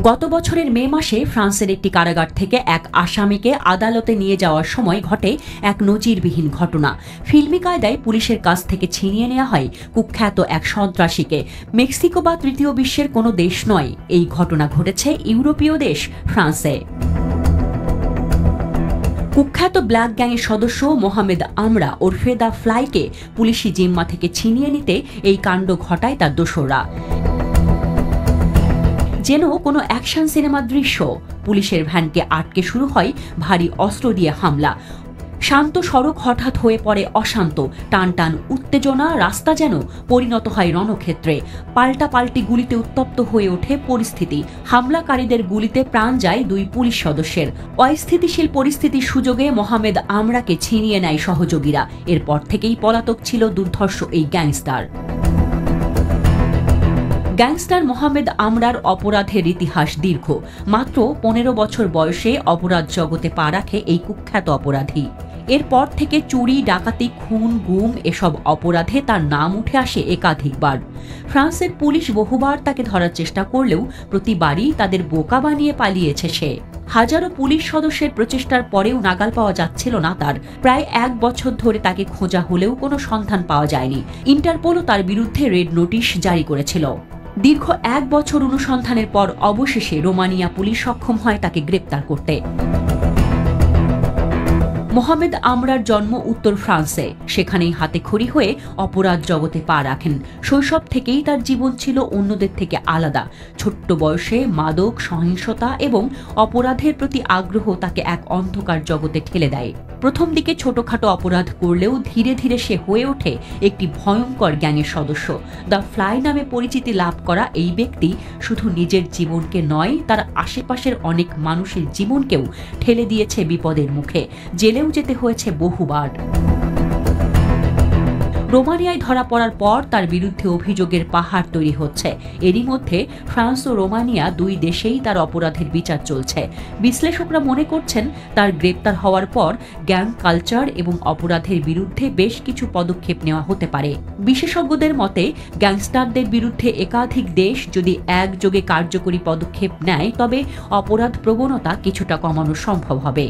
গত বছরের মে মাসে ফ্রান্সের একটি কারাগার থেকে এক আসামিকে আদালতে নিয়ে যাওয়ার সময় ঘটে এক নজিরবিহীন ঘটনা। ফিল্মি কায়দায় পুলিশের কাছ থেকে ছিনিয়ে নেওয়া হয় কুখ্যাত এক সন্ত্রাসীকে। মেক্সিকো বা তৃতীয় বিশ্বের কোনো দেশ নয়, এই ঘটনা ঘটেছে ইউরোপীয় দেশ ফ্রান্সে। কুখ্যাত ব্ল্যাক গ্যাংয়ের সদস্য মোহামেদ আমরা ওরফে দ্য ফ্লাইকে পুলিশি জিম্মা থেকে ছিনিয়ে নিতে এই কাণ্ড ঘটায় তার দোসররা। যেন কোনো অ্যাকশন সিনেমার দৃশ্য। পুলিশের ভ্যানকে আটকে শুরু হয় ভারী অস্ত্র দিয়ে হামলা। শান্ত সড়ক হঠাৎ হয়ে পড়ে অশান্ত। টান টান উত্তেজনা, রাস্তা যেন পরিণত হয় রণক্ষেত্রে। পাল্টাপাল্টি গুলিতে উত্তপ্ত হয়ে ওঠে পরিস্থিতি। হামলাকারীদের গুলিতে প্রাণ যায় দুই পুলিশ সদস্যের। অস্থিতিশীল পরিস্থিতির সুযোগে মোহামেদ আমরাকে ছিনিয়ে নেয় সহযোগীরা। এরপর থেকেই পলাতক ছিল দুর্ধর্ষ এই গ্যাংস্টার। গ্যাংস্টার মোহামেদ আমরার অপরাধের ইতিহাস দীর্ঘ। মাত্র 15 বছর বয়সে অপরাধ জগতে পা রাখে এই কুখ্যাত অপরাধী। এরপর থেকে চুরি, ডাকাতি, খুন, গুম এসব অপরাধে তার নাম উঠে আসে একাধিকবার। ফ্রান্সের পুলিশ বহুবার তাকে ধরার চেষ্টা করলেও প্রতিবারই তাদের বোকা বানিয়ে পালিয়েছে সে। হাজারো পুলিশ সদস্যের প্রচেষ্টার পরেও নাগাল পাওয়া যাচ্ছিল না তার। প্রায় 1 বছর ধরে তাকে খোঁজা হলেও কোনো সন্ধান পাওয়া যায়নি। ইন্টারপোলও তার বিরুদ্ধে রেড নোটিশ জারি করেছিল। দীর্ঘ 1 বছর অনুসন্ধানের পর অবশেষে রোমানিয়া পুলিশ সক্ষম হয় তাকে গ্রেপ্তার করতে। মোহামেদ আমরার জন্ম উত্তর ফ্রান্সে। সেখানেই হাতেখড়ি হয়ে অপরাধ জগতে পা রাখেন। শৈশব থেকেই তার জীবন ছিল অন্যদের থেকে আলাদা। ছোট্ট বয়সে মাদক, সহিংসতা এবং অপরাধের প্রতি আগ্রহ তাকে এক অন্ধকার জগতে ঠেলে দেয়। প্রথম দিকে ছোটখাটো অপরাধ করলেও ধীরে ধীরে সে হয়ে ওঠে একটি ভয়ঙ্কর গ্যাংয়ের সদস্য। দ্য ফ্লাই নামে পরিচিতি লাভ করা এই ব্যক্তি শুধু নিজের জীবনকে নয়, তার আশেপাশের অনেক মানুষের জীবনকেও ঠেলে দিয়েছে বিপদের মুখে। জেলেও যেতে হয়েছে বহুবার। রোমানিয়ায় ধরা পড়ার পর তার বিরুদ্ধে অভিযোগের পাহাড় তৈরি হচ্ছে। এরই মধ্যে ফ্রান্স ও রোমানিয়া দুই দেশেই তার অপরাধের বিচার চলছে। বিশ্লেষকরা মনে করছেন তার গ্রেপ্তার হওয়ার পর গ্যাং কালচার এবং অপরাধের বিরুদ্ধে বেশ কিছু পদক্ষেপ নেওয়া হতে পারে। বিশেষজ্ঞদের মতে গ্যাংস্টারদের বিরুদ্ধে একাধিক দেশ যদি একযোগে কার্যকরী পদক্ষেপ নেয় তবে অপরাধ প্রবণতা কিছুটা কমানো সম্ভব হবে।